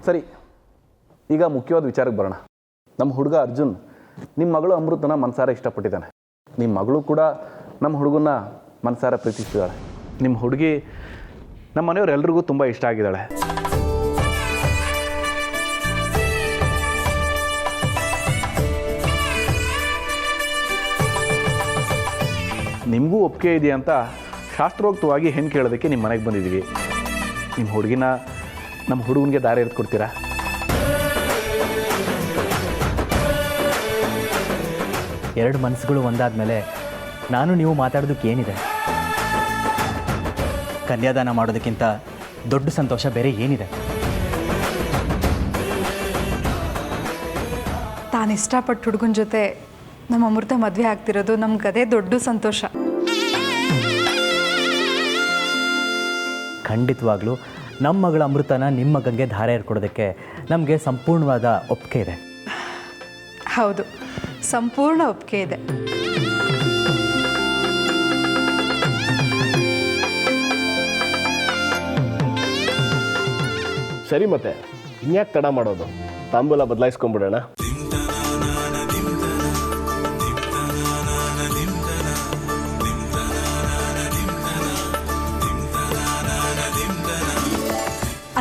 ಸರಿ, ಈಗ ಮುಖ್ಯವಾದ ವಿಚಾರಕ್ಕೆ ಬರೋಣ. ನಮ್ಮ ಹುಡುಗ ಅರ್ಜುನ್ ನಿಮ್ಮ ಮಗಳು ಅಮೃತನ ಮನಸಾರ ಇಷ್ಟಪಟ್ಟಿದ್ದಾನೆ. ನಿಮ್ಮ ಮಗಳು ಕೂಡ ನಮ್ಮ ಹುಡುಗನ ಮನಸಾರ ಪ್ರೀತಿಸಿದ್ದಾಳೆ. ನಿಮ್ಮ ಹುಡುಗಿ ನಮ್ಮ ಮನೆಯವರೆಲ್ರಿಗೂ ತುಂಬ ಇಷ್ಟ ಆಗಿದ್ದಾಳೆ. ನಿಮಗೂ ಒಪ್ಪಿಗೆ ಇದೆಯಾ ಅಂತ ಶಾಸ್ತ್ರೋಕ್ತವಾಗಿ ಹೆಣ್ಣು ಕೇಳೋದಕ್ಕೆ ನಿಮ್ಮ ಮನೆಗೆ ಬಂದಿದ್ದೀವಿ. ನಿಮ್ಮ ಹುಡುಗಿನ ನಮ್ಮ ಹುಡುಗನಿಗೆ ದಾರಿ ಎರೆದು ಕೊಡ್ತೀರಾ? ಎರಡು ಮನಸ್ಸುಗಳು ಒಂದಾದಮೇಲೆ ನಾನು ನೀವು ಮಾತಾಡೋದಕ್ಕೆ ಏನಿದೆ? ಕನ್ಯಾದಾನ ಮಾಡೋದಕ್ಕಿಂತ ದೊಡ್ಡ ಸಂತೋಷ ಬೇರೆ ಏನಿದೆ? ತಾನು ಇಷ್ಟಪಟ್ಟು ಹುಡುಗನ ಜೊತೆ ನಮ್ಮ ಅಮೃತ ಮದುವೆ ಆಗ್ತಿರೋದು ನಮ್ಗೆ ಅದೇ ದೊಡ್ಡ ಸಂತೋಷ. ಖಂಡಿತವಾಗ್ಲೂ ನಮ್ಮ ಮಗಳ ಅಮೃತನ ನಿಮ್ಮ ಮಗನಿಗೆ ಧಾರೆ ಏರ್ಕೊಡೋದಕ್ಕೆ ನಮಗೆ ಸಂಪೂರ್ಣವಾದ ಒಪ್ಪಿಗೆ ಇದೆ. ಹೌದು, ಸಂಪೂರ್ಣ ಒಪ್ಪಿಗೆ ಇದೆ. ಸರಿ, ಮತ್ತೆ ಇನ್ಯಾಕೆ ತಡ ಮಾಡೋದು? ತಾಂಬೂಲ ಬದಲಾಯಿಸ್ಕೊಂಡ್ಬಿಡೋಣ.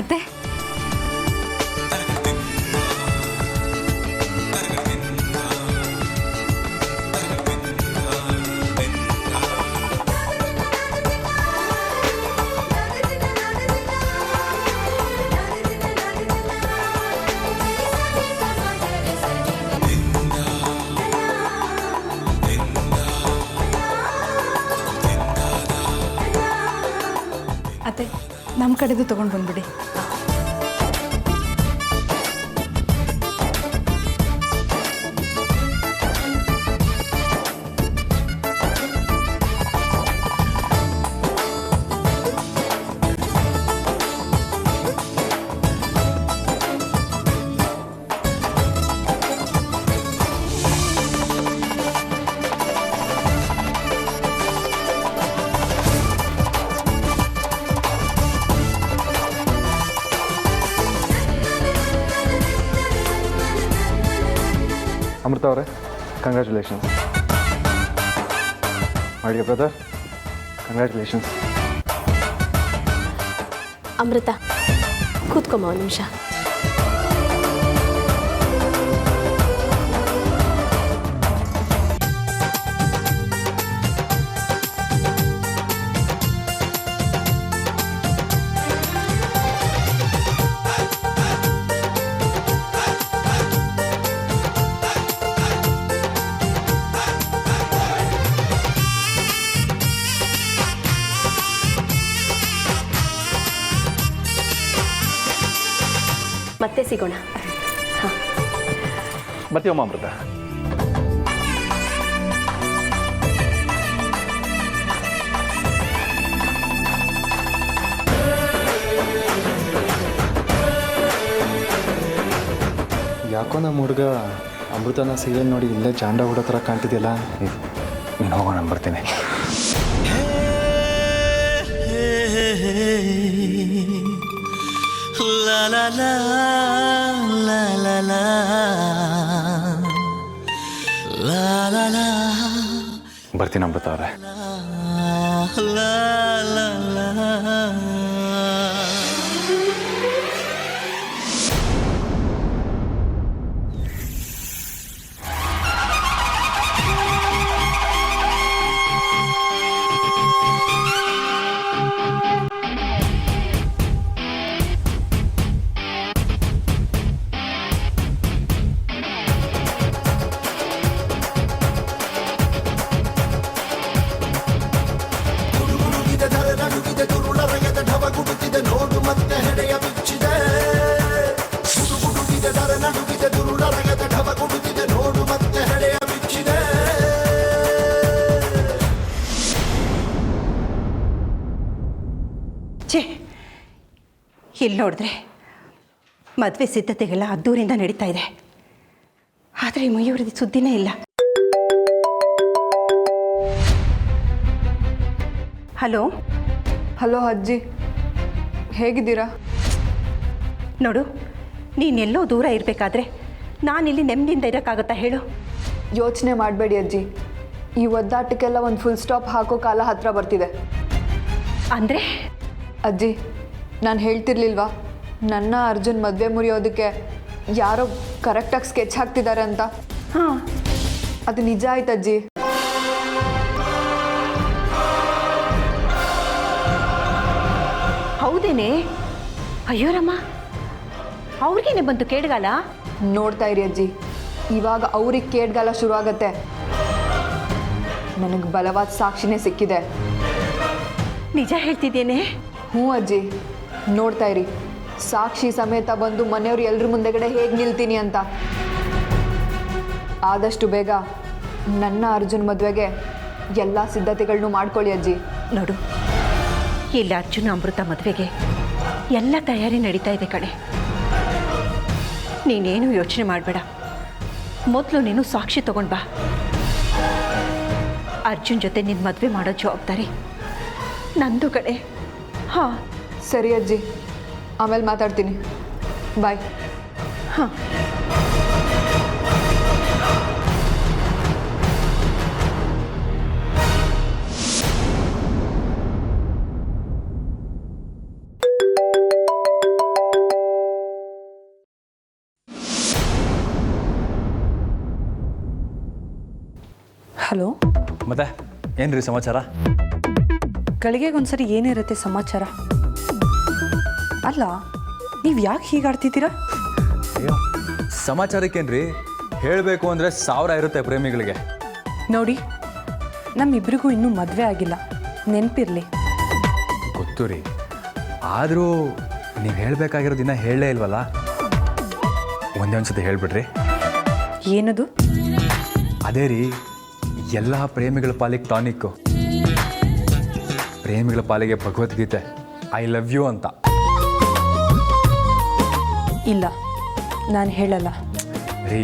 ಅತ್ತೆ, ಅತ್ತೆ ನಮ್ಮ ಕಡೆದು ತೊಗೊಂಡು ಬಂದ್ಬಿಡಿ. ಅಮೃತ ಅವರೇ, ಕಂಗ್ರ್ಯಾಚುಲೇಷನ್ಸ್. ಮಾಡಿಯ ಬ್ರದರ್, ಕಂಗ್ರ್ಯಾಚುಲೇಷನ್ಸ್. ಅಮೃತ, ಕೂತ್ಕೊಮ್ಮ ಒಂದು ನಿಮಿಷ. ಮತ್ತೆ ಸಿಗೋಣ. ಹಾಂ, ಬರ್ತೀವಮ್ಮ ಅಮೃತ. ಯಾಕೋ ನಮ್ಮ ಹುಡುಗ ಅಮೃತನ ಸೀರಿಯಲ್ ನೋಡಿ ಇಲ್ಲೇ ಜಾಂಡ ಹುಡೋ ಥರ ಕಾಣ್ತಿದೆಯಲ್ಲ. ನೀನು ಹೋಗೋ, ನಾನು ಬರ್ತೀನಿ. La la la la la la la la la. ಬರ್ತೀನಿ ಅಮೃತ ಅವರೇ. La la la. ಛೇ, ಇಲ್ಲಿ ನೋಡಿದ್ರೆ ಮದುವೆ ಸಿದ್ಧತೆಗೆಲ್ಲ ಅದ್ದೂರಿಂದ ನಡೀತಾ ಇದೆ. ಆದರೆ ಮಯೂರದಿ ಸುದ್ದಿನೇ ಇಲ್ಲ. ಹಲೋ ಹಲೋ ಅಜ್ಜಿ, ಹೇಗಿದ್ದೀರಾ? ನೋಡು, ನೀನೆಲ್ಲೋ ದೂರ ಇರಬೇಕಾದ್ರೆ ನಾನಿಲ್ಲಿ ನೆಮ್ಮದಿಯಿಂದ ಇರೋಕ್ಕಾಗುತ್ತಾ ಹೇಳು? ಯೋಚನೆ ಮಾಡಬೇಡಿ ಅಜ್ಜಿ, ಈ ಒದ್ದಾಟಕ್ಕೆಲ್ಲ ಒಂದು ಫುಲ್ ಸ್ಟಾಪ್ ಹಾಕೋ ಕಾಲ ಹತ್ರ ಬರ್ತಿದೆ. ಅಂದರೆ ಅಜ್ಜಿ, ನಾನು ಹೇಳ್ತಿರ್ಲಿಲ್ವಾ ನನ್ನ ಅರ್ಜುನ್ ಮದುವೆ ಮುರಿಯೋದಕ್ಕೆ ಯಾರೋ ಕರೆಕ್ಟಾಗಿ ಸ್ಕೆಚ್ ಹಾಕ್ತಿದ್ದಾರೆ ಅಂತ? ಹಾಂ, ಅದು ನಿಜ ಆಯ್ತು ಅಜ್ಜಿ. ಹೌದೇನೆ? ಅಯ್ಯೋ ರಮ್ಮ, ಅವ್ರಿಗೇನೆ ಬಂತು ಕೇಡ್ಗಾಲ? ನೋಡ್ತಾ ಇರಿ ಅಜ್ಜಿ, ಇವಾಗ ಅವ್ರಿಗೆ ಕೇಡ್ಗಾಲ ಶುರು ಆಗತ್ತೆ. ನನಗೆ ಬಲವಾದ ಸಾಕ್ಷಿನೇ ಸಿಕ್ಕಿದೆ. ನಿಜ ಹೇಳ್ತಿದ್ದೇನೆ? ಹ್ಞೂ ಅಜ್ಜಿ, ನೋಡ್ತಾ ಇರಿ, ಸಾಕ್ಷಿ ಸಮೇತ ಬಂದು ಮನೆಯವ್ರು ಎಲ್ರ ಮುಂದೆಗಡೆ ಹೇಗೆ ನಿಲ್ತೀನಿ ಅಂತ. ಆದಷ್ಟು ಬೇಗ ನನ್ನ ಅರ್ಜುನ್ ಮದುವೆಗೆ ಎಲ್ಲ ಸಿದ್ಧತೆಗಳನ್ನೂ ಮಾಡ್ಕೊಳ್ಳಿ ಅಜ್ಜಿ. ನೋಡು, ಇಲ್ಲಿ ಅರ್ಜುನ ಅಮೃತ ಮದುವೆಗೆ ಎಲ್ಲ ತಯಾರಿ ನಡೀತಾ ಇದೆ ಕಣೆ. ನೀನೇನು ಯೋಚನೆ ಮಾಡಬೇಡ. ಮೊದಲು ನೀನು ಸಾಕ್ಷಿ ತಗೊಂಡು ಬಾ. ಅರ್ಜುನ್ ಜೊತೆ ನಿನ್ನ ಮದುವೆ ಮಾಡೋ ಜವಾಬ್ದಾರಿ ನಂದು ಕಡೆ. ಹಾಂ, ಸರಿ ಅಜ್ಜಿ, ಆಮೇಲೆ ಮಾತಾಡ್ತೀನಿ. ಬಾಯ್. ಹಾಂ. ಹಲೋ, ಮತ್ತೆ ಏನು ರೀ ಸಮಾಚಾರ? ಗಳಿಗೆಗೊಂದ್ಸರಿ ಏನಿರುತ್ತೆ ಸಮಾಚಾರ? ಅಲ್ಲ, ನೀವು ಯಾಕೆ ಹೀಗಾಡ್ತಿದ್ದೀರಾ? ಅಯ್ಯೋ, ಸಮಾಚಾರಕ್ಕೇನ್ರಿ, ಹೇಳಬೇಕು ಅಂದರೆ 1000 ಇರುತ್ತೆ ಪ್ರೇಮಿಗಳಿಗೆ. ನೋಡಿ, ನಮ್ಮಿಬ್ಬರಿಗೂ ಇನ್ನೂ ಮದುವೆ ಆಗಿಲ್ಲ, ನೆನಪಿರಲಿ. ಗೊತ್ತು ರೀ, ಆದರೂ ನೀವು ಹೇಳಬೇಕಾಗಿರೋದು ಇನ್ನೂ ಹೇಳಲೇ ಇಲ್ವಲ್ಲ. ಒಂದೇ ಒಂದ್ಸತಿ ಹೇಳಿಬಿಡ್ರಿ. ಏನದು? ಅದೇ ರೀ, ಎಲ್ಲ ಪ್ರೇಮಿಗಳ ಪಾಲಿಗೆ ಟಾನಿಕ್ಕು, ಪ್ರೇಮಿಗಳ ಪಾಲಿಗೆ ಭಗವದ್ಗೀತೆ, ಐ ಲವ್ ಯು ಅಂತ. ಇಲ್ಲ, ನಾನು ಹೇಳಲ್ಲ. ರೀ,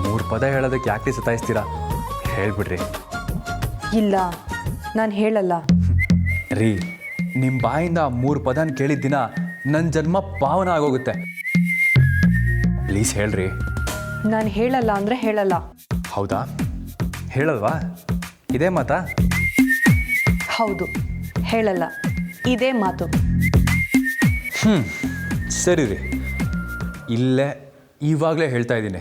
3 ಪದ ಹೇಳೋದಕ್ಕೆ ಯಾಕೆ ಸತಾಯಿಸ್ತೀರಾ? ಹೇಳ್ಬಿಡ್ರಿ. ಇಲ್ಲ, ನಾನು ಹೇಳಲ್ಲ. ರೀ, ನಿಮ್ಮ ಬಾಯಿಂದ 3 ಪದನ ಕೇಳಿದ ದಿನ ನನ್ನ ಜನ್ಮ ಪಾವನ ಆಗೋಗುತ್ತೆ. ಪ್ಲೀಸ್ ಹೇಳ್ರಿ. ನಾನು ಹೇಳಲ್ಲ ಅಂದರೆ ಹೇಳಲ್ಲ. ಹೌದಾ? ಹೇಳಲ್ವಾ? ಇದೇ ಮಾತಾ? ಹೌದು, ಹೇಳಲ್ಲ, ಇದೇ ಮಾತು. ಸರಿ ರೀ, ಇಲ್ಲೇ ಇವಾಗಲೇ ಹೇಳ್ತಾ ಇದ್ದೀನಿ.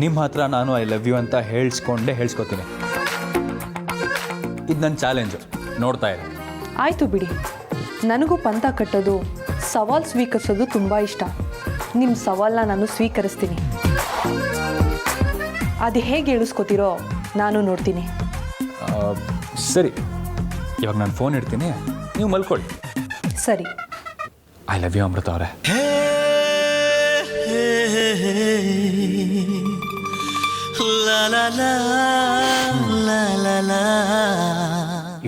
ನಿಮ್ಮ ಹತ್ರ ನಾನು ಐ ಲವ್ ಯು ಅಂತ ಹೇಳ್ಸ್ಕೊತೀನಿ. ಇದು ನನ್ನ ಚಾಲೆಂಜು, ನೋಡ್ತಾ ಇರಿ. ಆಯಿತು ಬಿಡಿ, ನನಗೂ ಪಂಥ ಕಟ್ಟೋದು, ಸವಾಲು ಸ್ವೀಕರಿಸೋದು ತುಂಬ ಇಷ್ಟ. ನಿಮ್ಮ ಸವಾಲನ್ನ ನಾನು ಸ್ವೀಕರಿಸ್ತೀನಿ. ಅದು ಹೇಗೆ ಇಳಿಸ್ಕೋತೀರೋ ನಾನು ನೋಡ್ತೀನಿ. ಸರಿ, ಇವಾಗ ನಾನು ಫೋನ್ ಇಡ್ತೀನಿ, ನೀವು ಮಲ್ಕೊಳ್ಳಿ. ಸರಿ. ಐ ಲವ್ ಯು ಅಮೃತ ಅವರೇ.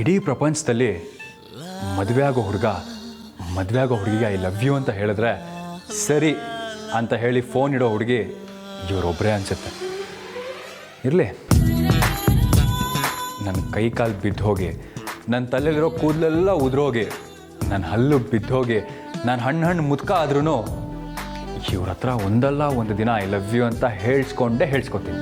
ಇಡೀ ಪ್ರಪಂಚದಲ್ಲಿ ಮದುವೆ ಆಗೋ ಹುಡುಗಿಗೆ ಐ ಲವ್ ಯು ಅಂತ ಹೇಳಿದ್ರೆ ಸರಿ ಅಂತ ಹೇಳಿ ಫೋನ್ ಇಡೋ ಹುಡುಗಿ ಇವರೊಬ್ಬರೇ ಅನ್ಸುತ್ತೆ. ಇರಲಿ, ನನ್ನ ಕೈ ಕಾಲು ಬಿದ್ದೋಗಿ, ನನ್ನ ತಲೆಯಲ್ಲಿರೋ ಕೂದಲೆಲ್ಲ ಉದುರೋಗಿ, ನನ್ನ ಹಲ್ಲು ಬಿದ್ದೋಗಿ, ನಾನು ಹಣ್ಣು ಮುದ್ಕ ಆದ್ರೂ ಇವ್ರ ಹತ್ರ ಒಂದಲ್ಲ ಒಂದು ದಿನ ಐ ಲವ್ ಯು ಅಂತ ಹೇಳ್ಸ್ಕೊತೀನಿ.